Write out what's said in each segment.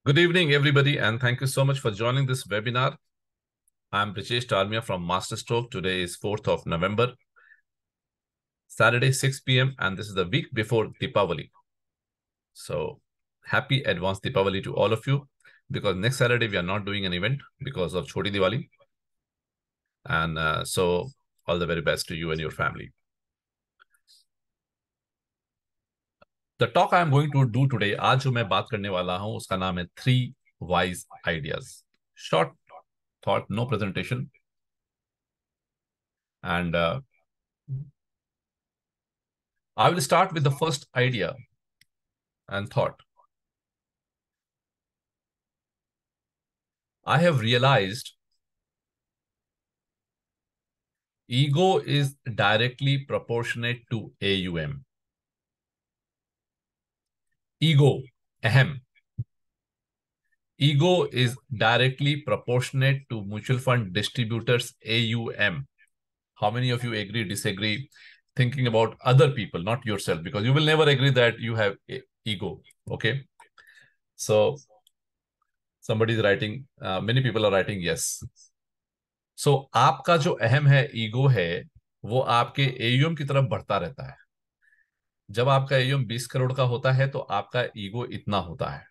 Good evening, everybody, and thank you so much for joining this webinar. I'm Brijesh Dalmia from Masterstroke. Today is 4th of November, Saturday, 6 p.m., and this is the week before Deepavali. So, happy advanced Deepavali to all of you, because next Saturday we are not doing an event because of Choti Diwali. And so, all the very best to you and your family. The talk I am going to do today, आज जो मैं बात करने वाला हूं, उसका नाम है 3 wise ideas. Short thought, no presentation. And I will start with the first idea and thought. I have realized ego is directly proportionate to AUM. Ego, ahem. Ego is directly proportionate to mutual fund distributors AUM. How many of you agree, disagree? Thinking about other people, not yourself, because you will never agree that you have ego. Okay. So somebody is writing, many people are writing yes. So आपका जो अहम है, ego है, वो आपके AUM की तरफ बढ़ता रहता है. जब आपका एयूएम 20 करोड़ का होता है तो आपका ईगो इतना होता है.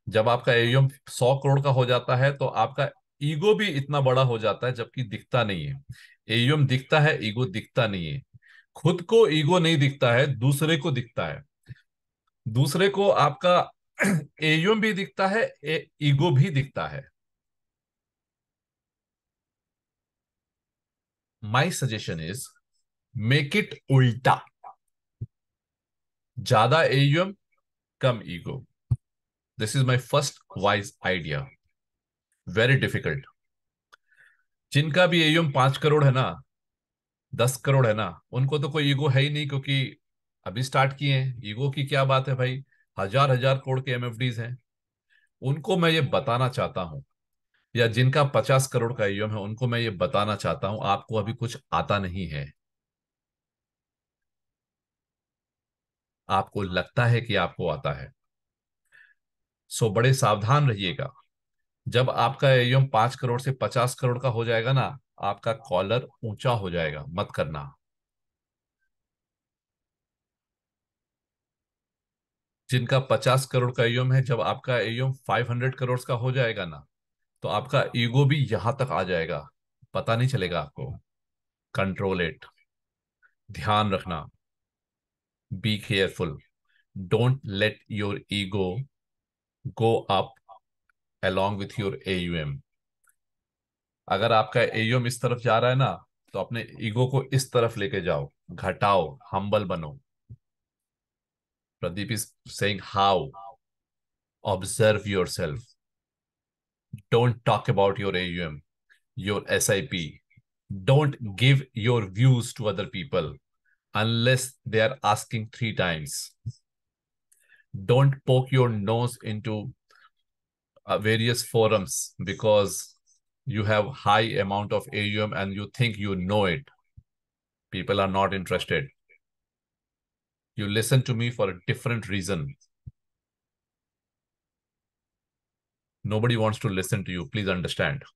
जब आपका एयूएम 100 करोड़ का हो जाता है तो आपका ईगो भी इतना बड़ा हो जाता है, जबकि दिखता नहीं है. एयूएम दिखता है, ईगो दिखता नहीं है. खुद को ईगो नहीं दिखता है, दूसरे को दिखता है. दूसरे को आपका एयूएम भी दिखता है, ईगो भी दिखता है. My suggestion is make it उल्टा. ज्यादा AUM, come ego. This is my first wise idea. Very difficult. जिनका भी एयूएम 5 करोड़ है ना, 10 करोड़ है ना, उनको तो कोई ईगो है ही नहीं, क्योंकि अभी स्टार्ट किए हैं. ईगो की क्या बात है भाई, हजार हजार करोड़ के एमएफडीज हैं. उनको मैं ये बताना चाहता हूं, या जिनका 50 करोड़ का एयूएम है, उनको मैं ये बताना चाहता हूं, आपको अभी कुछ आता नहीं है. आपको लगता है कि आपको आता है. सो बड़े सावधान रहिएगा. जब आपका एयूएम 5 करोड़ से 50 करोड़ का हो जाएगा ना, आपका कॉलर ऊंचा हो जाएगा. मत करना. जिनका 50 करोड़ का एयूएम है, जब आपका एयूएम 500 करोड़ का हो जाएगा ना, तो आपका ईगो भी यहां तक आ जाएगा. पता नहीं चलेगा आपको. Control it. ध्यान रखना. Be careful. Don't let your ego go up along with your AUM. अगर आपका एयूएम इस तरफ जा रहा है ना, तो अपने ईगो को इस तरफ लेके जाओ. घटाओ, हम्बल बनो. Pradeep is saying how. Observe yourself. Don't talk about your AUM, your SIP. Don't give your views to other people unless they are asking 3 times. Don't poke your nose into various forums because you have high amount of AUM and you think you know it. People are not interested. You listen to me for a different reason. Nobody wants to listen to you. Please understand.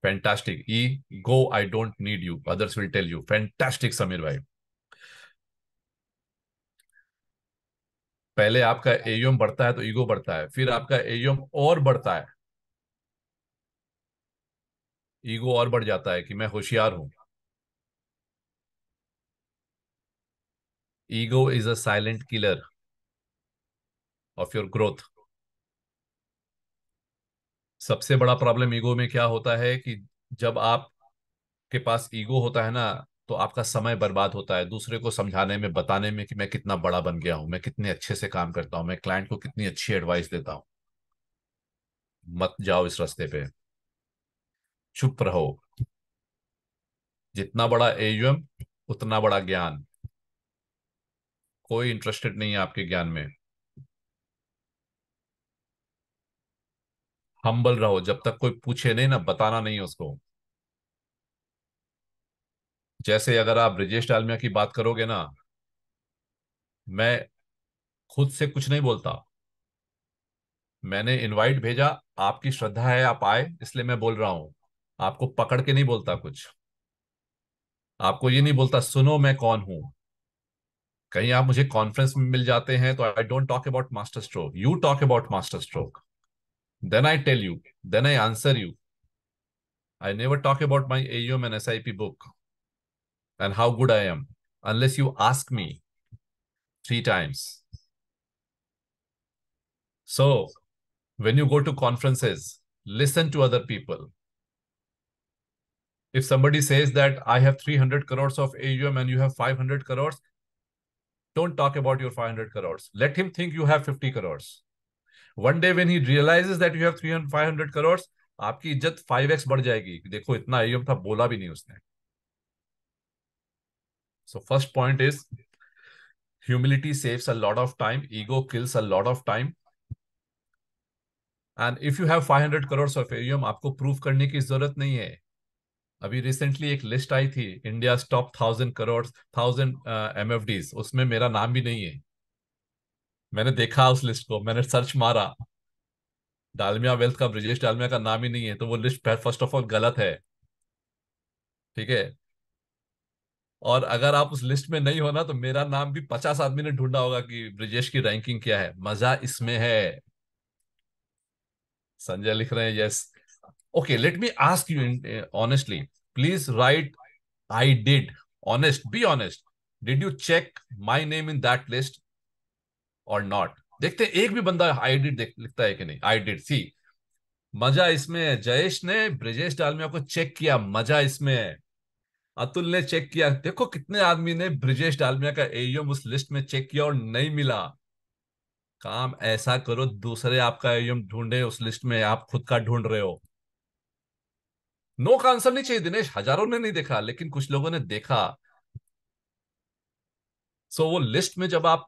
Fantastic. Go, I don't need you. Others will tell you. Fantastic, Samir bhai. पहले आपका AUM बढ़ता है तो ego बढ़ता है, फिर आपका AUM और बढ़ता है, ईगो और बढ़ जाता है कि मैं होशियार हूं. Ego is a silent killer of your growth. सबसे बड़ा प्रॉब्लम ईगो में क्या होता है कि जब आपके पास ईगो होता है ना, तो आपका समय बर्बाद होता है दूसरे को समझाने में, बताने में कि मैं कितना बड़ा बन गया हूं, मैं कितने अच्छे से काम करता हूं, मैं क्लाइंट को कितनी अच्छी एडवाइस देता हूं. मत जाओ इस रास्ते पे. चुप रहो. जितना बड़ा एयूएम, उतना बड़ा ज्ञान. कोई इंटरेस्टेड नहीं है आपके ज्ञान में. हम्बल रहो. जब तक कोई पूछे नहीं ना, बताना नहीं उसको. जैसे अगर आप ब्रिजेश डालमिया की बात करोगे ना, मैं खुद से कुछ नहीं बोलता। मैंने इनवाइट भेजा, आपकी श्रद्धा है आप आए, इसलिए मैं बोल रहा हूं। आपको पकड़ के नहीं बोलता कुछ। आपको ये नहीं बोलता सुनो मैं कौन हूं। कहीं आप मुझे कॉन्फ्रेंस में मिल जाते हैं तो I don't talk about master stroke, you talk about master stroke, then I tell you, then I answer you. I never talk about my AUM and SIP book and how good I am unless you ask me 3 times. So, when you go to conferences, listen to other people. If somebody says that I have 300 crores of AUM and you have 500 crores, don't talk about your 500 crores. Let him think you have 50 crores. One day when he realizes that you have 300, 500 crores, आपकी इज्जत 5x बढ़ जाएगी। देखो इतना AUM था, बोला भी नहीं उसने। So first point is humility saves a lot of time, ego kills a lot of time. And if you have 500 crore of AUM, आपको प्रूव करने की जरूरत नहीं है। अभी रिसेंटली एक लिस्ट आई थी, इंडिया टॉप 1000 करोड़, 1000 MFDs, उसमें मेरा नाम भी नहीं है। मैंने देखा उस लिस्ट को, मैंने सर्च मारा, डालमिया वेल्थ का ब्रिजेश डालमिया का नाम ही नहीं है, तो वो लिस्ट फर्स्ट ऑफ ऑल गलत है। ठीक है। और अगर आप उस लिस्ट में नहीं हो ना, तो मेरा नाम भी 50 आदमी ने ढूंढा होगा कि ब्रिजेश की रैंकिंग क्या है। मजा इसमें है। संजय लिख रहे हैं yes. Okay, let me ask you honestly. Please write, I did. Honest, be honest. Did you check my name in that list or not? देखते हैं एक भी बंदा आई डिड लिखता है कि नहीं। आई डिड सी। मजा इसमें है, जयेश ने ब्रजेश डालमिया को चेक किया, मजा इसमें है। अतुल ने चेक किया, देखो कितने आदमी ने ब्रजेश डालमिया का एयूएम उस लिस्ट में चेक किया और नहीं मिला। काम ऐसा करो, दूसरे आपका एयूएम ढूंढे उस लिस्ट में, आप खुद का ढूंढ रहे हो। नो का आंसर नहीं चाहिए दिनेश, हजारों ने नहीं देखा लेकिन कुछ लोगों ने देखा। सो वो लिस्ट में जब आप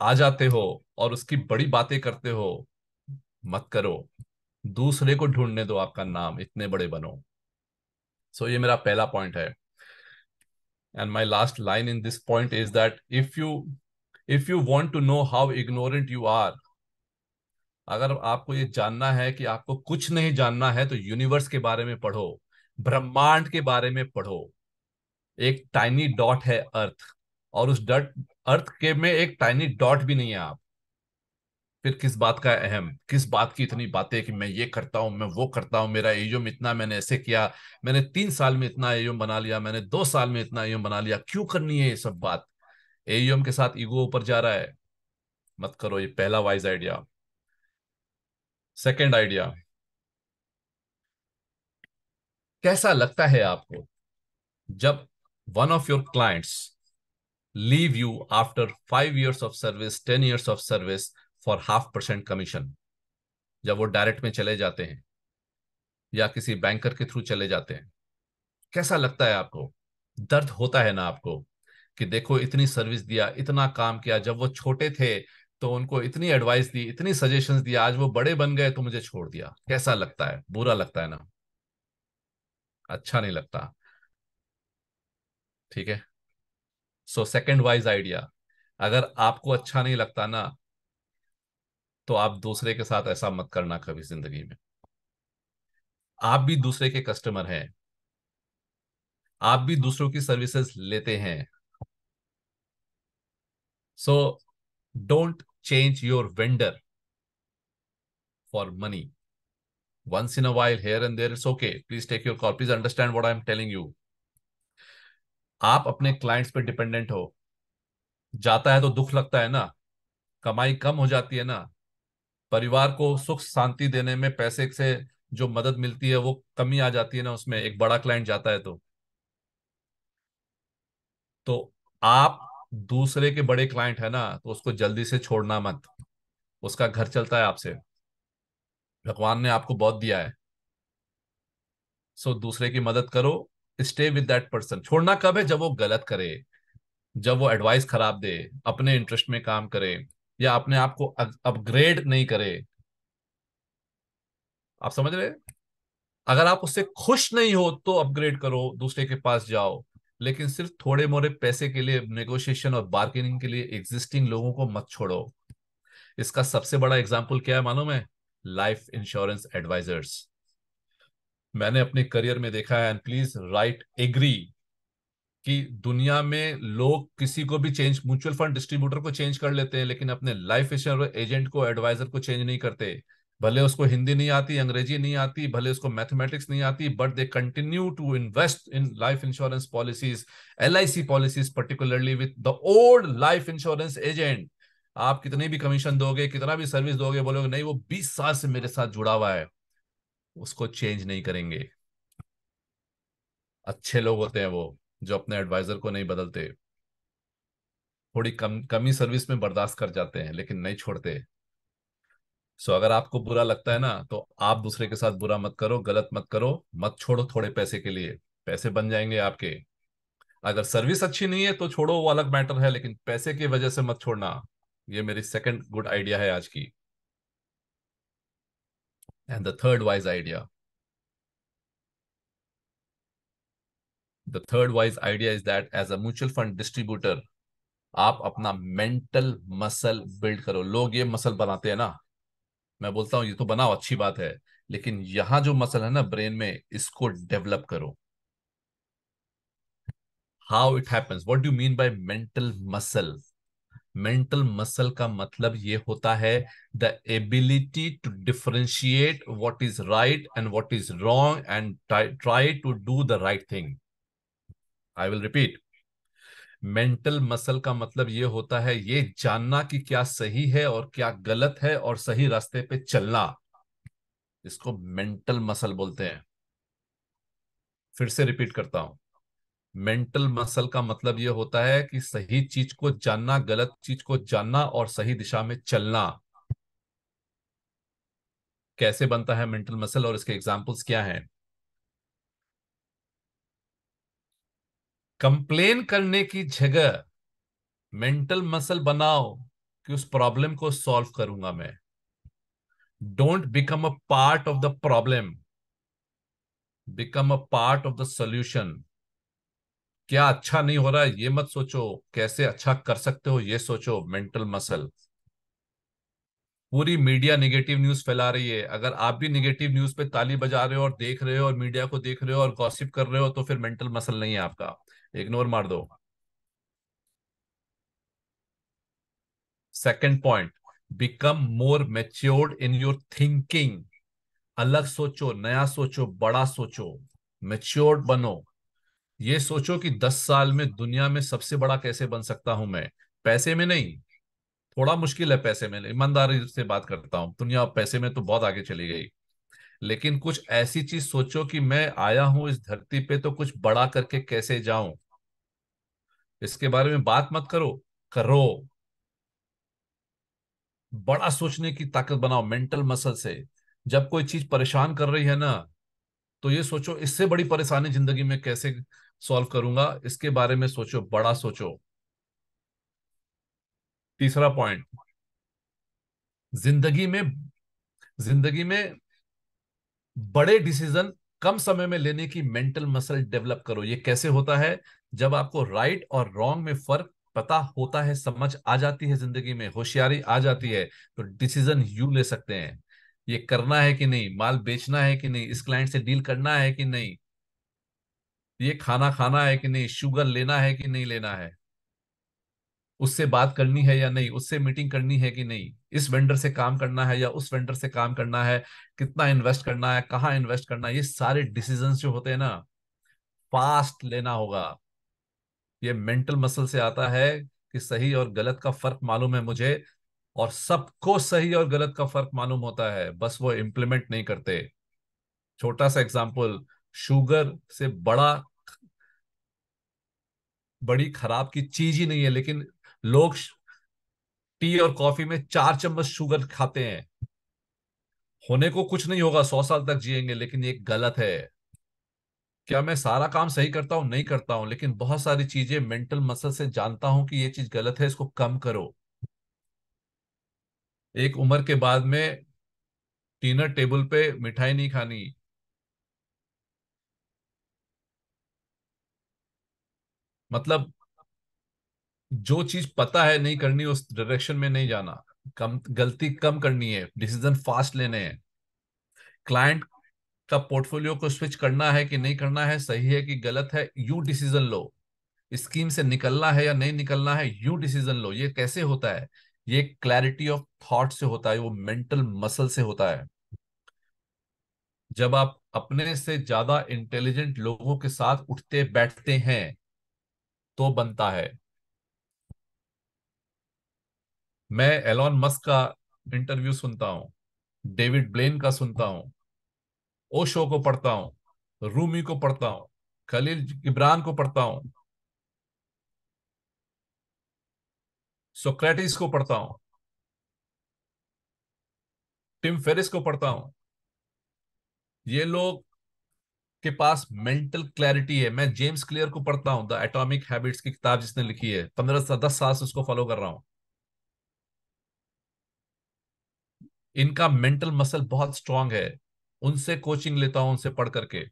आ जाते हो और उसकी बड़ी बातें करते हो, मत करो। दूसरे को ढूंढने दो, आपका नाम इतने बड़े बनो। सो ये मेरा पहला पॉइंट है। And my last line in this point is that if you want to know how ignorant you are, अगर आपको ये जानना है कि आपको कुछ नहीं जानना है, तो यूनिवर्स के बारे में पढ़ो, ब्रह्मांड के बारे में पढ़ो। एक टाइनी डॉट है अर्थ, और उस डॉट, अर्थ के में एक टाइनी डॉट भी नहीं है आप। फिर किस बात का अहम, किस बात की इतनी बातें कि मैं ये करता हूं, मैं वो करता हूं, मेरा एयूएम इतना, मैंने ऐसे किया, मैंने 3 साल में इतना एयूएम बना लिया, मैंने 2 साल में इतना एयूएम बना लिया। क्यों करनी है ये सब बात? एयूएम के साथ ईगो ऊपर जा रहा है, मत करो। ये पहला वाइज आइडिया। सेकेंड आइडिया, कैसा लगता है आपको जब one of your clients leave you after 5 years of service, 10 years of service for 0.5% commission? जब वो डायरेक्ट में चले जाते हैं या किसी बैंकर के थ्रू चले जाते हैं, कैसा लगता है आपको? दर्द होता है ना आपको कि देखो इतनी सर्विस दिया, इतना काम किया, जब वो छोटे थे तो उनको इतनी एडवाइस दी, इतनी सजेशंस दिया, आज वो बड़े बन गए तो मुझे छोड़ दिया। कैसा लगता है? बुरा लगता है ना? अच्छा नहीं लगता। ठीक है। सो सेकंड वाइज आइडिया, अगर आपको अच्छा नहीं लगता ना, तो आप दूसरे के साथ ऐसा मत करना कभी जिंदगी में। आप भी दूसरे के कस्टमर हैं, आप भी दूसरों की सर्विसेज लेते हैं। So don't change your vendor for money. Once in a while here and there it's okay, please take your call, please understand what I am telling you। आप अपने क्लाइंट्स पे डिपेंडेंट हो, जाता है तो दुख लगता है ना, कमाई कम हो जाती है ना, परिवार को सुख शांति देने में पैसे से जो मदद मिलती है वो कमी आ जाती है ना, उसमें एक बड़ा क्लाइंट जाता है तो आप दूसरे के बड़े क्लाइंट है ना, तो उसको जल्दी से छोड़ना मत। उसका घर चलता है आपसे, भगवान ने आपको बहुत दिया है। सो दूसरे की मदद करो, स्टे विद दैट पर्सन। छोड़ना कब है? जब वो गलत करे, जब वो एडवाइस खराब दे, अपने इंटरेस्ट में काम करे, या अपने आप को अपग्रेड नहीं करे। आप समझ रहे? अगर आप उससे खुश नहीं हो तो अपग्रेड करो, दूसरे के पास जाओ, लेकिन सिर्फ थोड़े मोड़े पैसे के लिए नेगोशिएशन और बार्गेनिंग के लिए एग्जिस्टिंग लोगों को मत छोड़ो। इसका सबसे बड़ा एग्जाम्पल क्या है मालूम है? Life insurance advisers. मैंने अपने करियर में देखा है, एंड प्लीज राइट एग्री, कि दुनिया में लोग किसी को भी चेंज, म्यूचुअल फंड डिस्ट्रीब्यूटर को चेंज कर लेते हैं, लेकिन अपने लाइफ इंश्योरेंस एजेंट को, एडवाइजर को चेंज नहीं करते। भले उसको हिंदी नहीं आती, अंग्रेजी नहीं आती, भले उसको मैथमेटिक्स नहीं आती, but they continue to invest in life insurance policies, LIC policies, particularly with the old life insurance agent. आप कितनी भी कमीशन दोगे, कितना भी सर्विस दोगे, बोलोगे नहीं वो 20 साल से मेरे साथ जुड़ा हुआ है, उसको चेंज नहीं करेंगे। अच्छे लोग होते हैं वो, जो अपने एडवाइजर को नहीं बदलते। थोड़ी कमी सर्विस में बर्दाश्त कर जाते हैं, लेकिन नहीं छोड़ते। सो अगर आपको बुरा लगता है ना, तो आप दूसरे के साथ बुरा मत करो, गलत मत करो, मत छोड़ो थोड़े पैसे के लिए। पैसे बन जाएंगे आपके। अगर सर्विस अच्छी नहीं है तो छोड़ो, वो अलग मैटर है, लेकिन पैसे की वजह से मत छोड़ना। ये मेरी सेकंड गुड आइडिया है आज की। And the third wise idea, the third wise idea is that as a mutual fund distributor, आप अपना मेंटल मसल बिल्ड करो। लोग ये मसल बनाते हैं ना, मैं बोलता हूँ ये तो बनाओ, अच्छी बात है, लेकिन यहां जो मसल है ना ब्रेन में, इसको डेवलप करो। How it happens, what do mean by mental muscle? Mental muscle का मतलब ये होता है the ability to differentiate what is right and what is wrong and try to do the right thing. I will repeat. Mental muscle का मतलब ये होता है ये जानना कि क्या सही है और क्या गलत है, और सही रास्ते पे चलना। इसको मेंटल मसल बोलते हैं। फिर से रिपीट करता हूं। मेंटल मसल का मतलब यह होता है कि सही चीज को जानना, गलत चीज को जानना, और सही दिशा में चलना। कैसे बनता है मेंटल मसल और इसके एग्जाम्पल्स क्या हैं? कंप्लेन करने की जगह मेंटल मसल बनाओ कि उस प्रॉब्लम को सॉल्व करूंगा मैं। Don't become a part of the problem, become a part of the solution. क्या अच्छा नहीं हो रहा है ये मत सोचो, कैसे अच्छा कर सकते हो ये सोचो। Mental muscle. पूरी मीडिया निगेटिव न्यूज फैला रही है, अगर आप भी निगेटिव न्यूज पे ताली बजा रहे हो और देख रहे हो और मीडिया को देख रहे हो और गॉसिप कर रहे हो, तो फिर मेंटल मसल नहीं है आपका। इग्नोर मार दो। Second point, become more matured in your thinking. अलग सोचो, नया सोचो, बड़ा सोचो, मेच्योर्ड बनो। ये सोचो कि 10 साल में दुनिया में सबसे बड़ा कैसे बन सकता हूं मैं। पैसे में नहीं, थोड़ा मुश्किल है पैसे में, ईमानदारी से बात करता हूं, दुनिया पैसे में तो बहुत आगे चली गई। लेकिन कुछ ऐसी चीज सोचो कि मैं आया हूं इस धरती पे तो कुछ बड़ा करके कैसे जाऊं। इसके बारे में बात मत करो, करो। बड़ा सोचने की ताकत बनाओ मेंटल मसल से। जब कोई चीज परेशान कर रही है ना, तो ये सोचो इससे बड़ी परेशानी जिंदगी में कैसे सॉल्व करूंगा, इसके बारे में सोचो, बड़ा सोचो। तीसरा पॉइंट, जिंदगी में जिंदगी में बड़े डिसीजन कम समय में लेने की मेंटल मसल डेवलप करो। ये कैसे होता है? जब आपको राइट और रॉन्ग में फर्क पता होता है, समझ आ जाती है, जिंदगी में होशियारी आ जाती है, तो डिसीजन यू ले सकते हैं। ये करना है कि नहीं, माल बेचना है कि नहीं, इस क्लाइंट से डील करना है कि नहीं, ये खाना खाना है कि नहीं, शुगर लेना है कि नहीं लेना है, उससे बात करनी है या नहीं, उससे मीटिंग करनी है कि नहीं, इस वेंडर से काम करना है या उस वेंडर से काम करना है, कितना इन्वेस्ट करना है, कहाँ इन्वेस्ट करना है। ये सारे डिसीजंस जो होते हैं ना, फास्ट लेना होगा। ये मेंटल मसल से आता है कि सही और गलत का फर्क मालूम है मुझे, और सबको सही और गलत का फर्क मालूम होता है, बस वो इम्प्लीमेंट नहीं करते। छोटा सा एग्जांपल, शुगर से बड़ी खराब की चीज ही नहीं है, लेकिन लोग टी और कॉफी में 4 चम्मच शुगर खाते हैं। होने को कुछ नहीं होगा, 100 साल तक जिएंगे, लेकिन ये गलत है। क्या मैं सारा काम सही करता हूं? नहीं करता हूं, लेकिन बहुत सारी चीजें मेंटल मसल से जानता हूं कि ये चीज गलत है, इसको कम करो। एक उम्र के बाद में डिनर टेबल पे मिठाई नहीं खानी। मतलब जो चीज पता है नहीं करनी, उस डायरेक्शन में नहीं जाना। कम गलती कम करनी है, डिसीजन फास्ट लेने हैं। क्लाइंट का पोर्टफोलियो को स्विच करना है कि नहीं करना है, सही है कि गलत है, यू डिसीजन लो। स्कीम से निकलना है या नहीं निकलना है, यू डिसीजन लो। ये कैसे होता है? ये क्लैरिटी ऑफ थॉट से होता है, वो मेंटल मसल से होता है। जब आप अपने से ज्यादा इंटेलिजेंट लोगों के साथ उठते बैठते हैं तो बनता है। मैं एलॉन मस्क का इंटरव्यू सुनता हूँ, डेविड ब्लेन का सुनता हूँ, ओशो को पढ़ता हूँ, रूमी को पढ़ता हूँ, खलील गिब्रान को पढ़ता हूँ, सोक्रेटिस को पढ़ता हूँ, टिम फेरिस को पढ़ता हूँ। ये लोग के पास मेंटल क्लैरिटी है। मैं जेम्स क्लियर को पढ़ता हूँ, द एटॉमिक हैबिट्स की किताब जिसने लिखी है, 10 साल से उसको फॉलो कर रहा हूँ। इनका मेंटल मसल बहुत स्ट्रांग है, उनसे कोचिंग लेता हूं, उनसे पढ़ करके।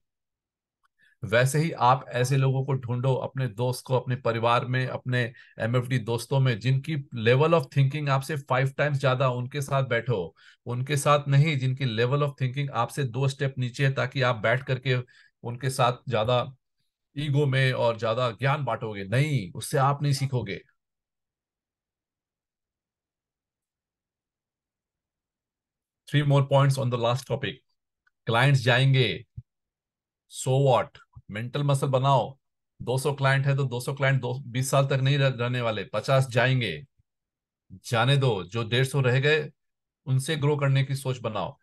वैसे ही आप ऐसे लोगों को ढूंढो अपने दोस्त को, अपने परिवार में, अपने एमएफडी दोस्तों में, जिनकी लेवल ऑफ थिंकिंग आपसे 5 टाइम्स ज्यादा, उनके साथ बैठो। उनके साथ नहीं जिनकी लेवल ऑफ थिंकिंग आपसे 2 स्टेप नीचे है, ताकि आप बैठ करके उनके साथ ज्यादा ईगो में और ज्यादा ज्ञान बांटोगे नहीं, उससे आप नहीं सीखोगे। 3 more points on the last topic. Clients जाएंगे, सो व्हाट, मेंटल मसल बनाओ। 200 क्लाइंट है तो 200 क्लाइंट 20 साल तक नहीं रहने वाले, 50 जाएंगे, जाने दो। जो 150 रह गए उनसे ग्रो करने की सोच बनाओ।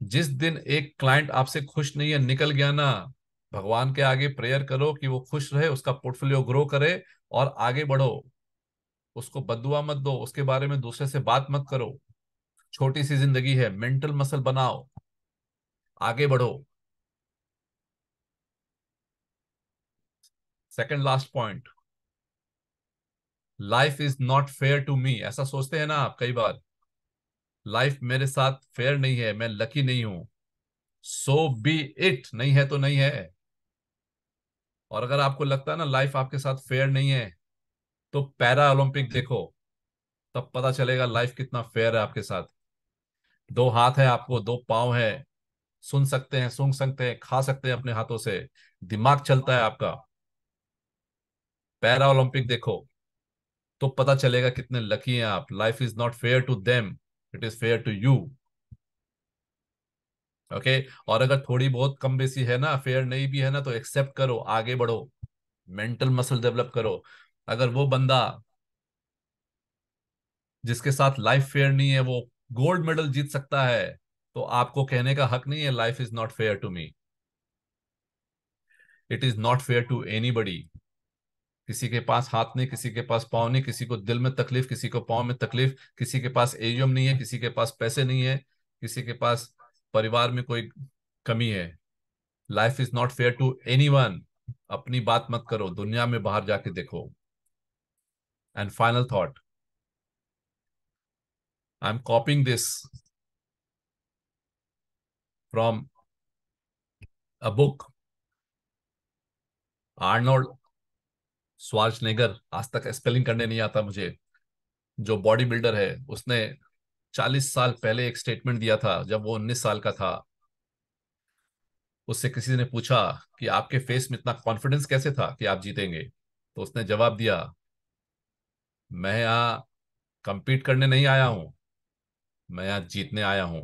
जिस दिन एक क्लाइंट आपसे खुश नहीं है, निकल गया ना, भगवान के आगे प्रेयर करो कि वो खुश रहे, उसका पोर्टफोलियो ग्रो करे और आगे बढ़ो। उसको बददुआ मत दो, उसके बारे में दूसरे से बात मत करो। छोटी सी जिंदगी है, मेंटल मसल बनाओ, आगे बढ़ो। Second last point, life is not fair to me. ऐसा सोचते हैं ना आप कई बार, लाइफ मेरे साथ फेयर नहीं है, मैं लकी नहीं हूं। सो बी इट, नहीं है तो नहीं है। और अगर आपको लगता है ना लाइफ आपके साथ फेयर नहीं है, तो पैरा ओलंपिक देखो, तब पता चलेगा लाइफ कितना फेयर है आपके साथ। 2 हाथ है आपको, 2 पाँव है, सुन सकते हैं, सूंघ सकते हैं, खा सकते हैं अपने हाथों से, दिमाग चलता है आपका। पैरा ओलंपिक देखो तो पता चलेगा कितने लकी हैं आप। Life is not fair to them, it is fair to you. Okay. और अगर थोड़ी बहुत कम बेसी है ना, फेयर नहीं भी है ना, तो एक्सेप्ट करो, आगे बढ़ो, मेंटल मसल डेवलप करो। अगर वो बंदा जिसके साथ लाइफ फेयर नहीं है वो गोल्ड मेडल जीत सकता है, तो आपको कहने का हक नहीं है life is not fair to me. It is not fair to anybody. किसी के पास हाथ नहीं, किसी के पास पाँव नहीं, किसी को दिल में तकलीफ, किसी को पाँव में तकलीफ, किसी के पास एजीएम नहीं है, किसी के पास पैसे नहीं है, किसी के पास परिवार में कोई कमी है। Life is not fair to anyone. अपनी बात मत करो, दुनिया में बाहर जाके देखो। And final thought, I am copying this from a book. Arnold Schwarzenegger, आज तक स्पेलिंग करने नहीं आता मुझे, जो बॉडी बिल्डर है, उसने 40 साल पहले एक स्टेटमेंट दिया था जब वो 19 साल का था। उससे किसी ने पूछा कि आपके फेस में इतना कॉन्फिडेंस कैसे था कि आप जीतेंगे, तो उसने जवाब दिया, मैं यहाँ compete करने नहीं आया हूं, मैं यहाँ जीतने आया हूं।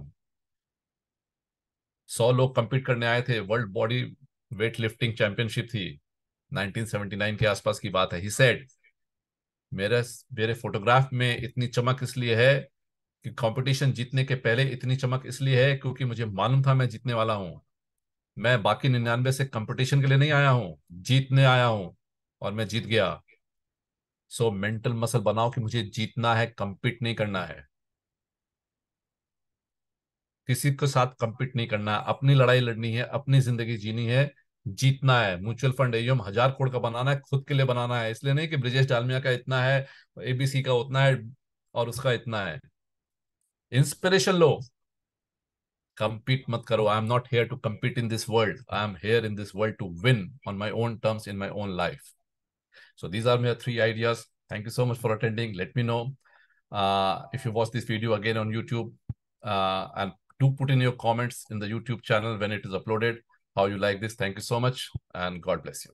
100 लोग compete करने आए थे, world body weight lifting championship थी, 1979 के आसपास की बात है। ही सेड, मेरे मेरे फोटोग्राफ में इतनी चमक इसलिए है कि कंपटीशन जीतने के पहले इतनी चमक इसलिए है क्योंकि मुझे मालूम था मैं जीतने वाला हूं। मैं बाकी 99 से कंपटीशन के लिए नहीं आया हूं, जीतने आया हूं, और मैं जीत गया। सो मेंटल मसल बनाओ कि मुझे जीतना है, compete नहीं करना है, किसी के साथ compete नहीं करना है, अपनी लड़ाई लड़नी है, अपनी जिंदगी जीनी है, जीतना है। म्यूचुअल फंड एयूएम 1000 करोड़ का बनाना है, खुद के लिए बनाना है, इसलिए नहीं कि ब्रिजेश डालमिया का इतना है, एबीसी का उतना है और उसका इतना है। इंस्पिरेशन लो, compete मत करो। I am not here to compete in this world, I am here in this world to win on my own terms in my own life. So these are my 3 ideas. Thank you so much for attending. Let me know If you watch this video again on YouTube, and do put in your comments in the YouTube channel when it is uploaded, how you like this. Thank you so much, and God bless you.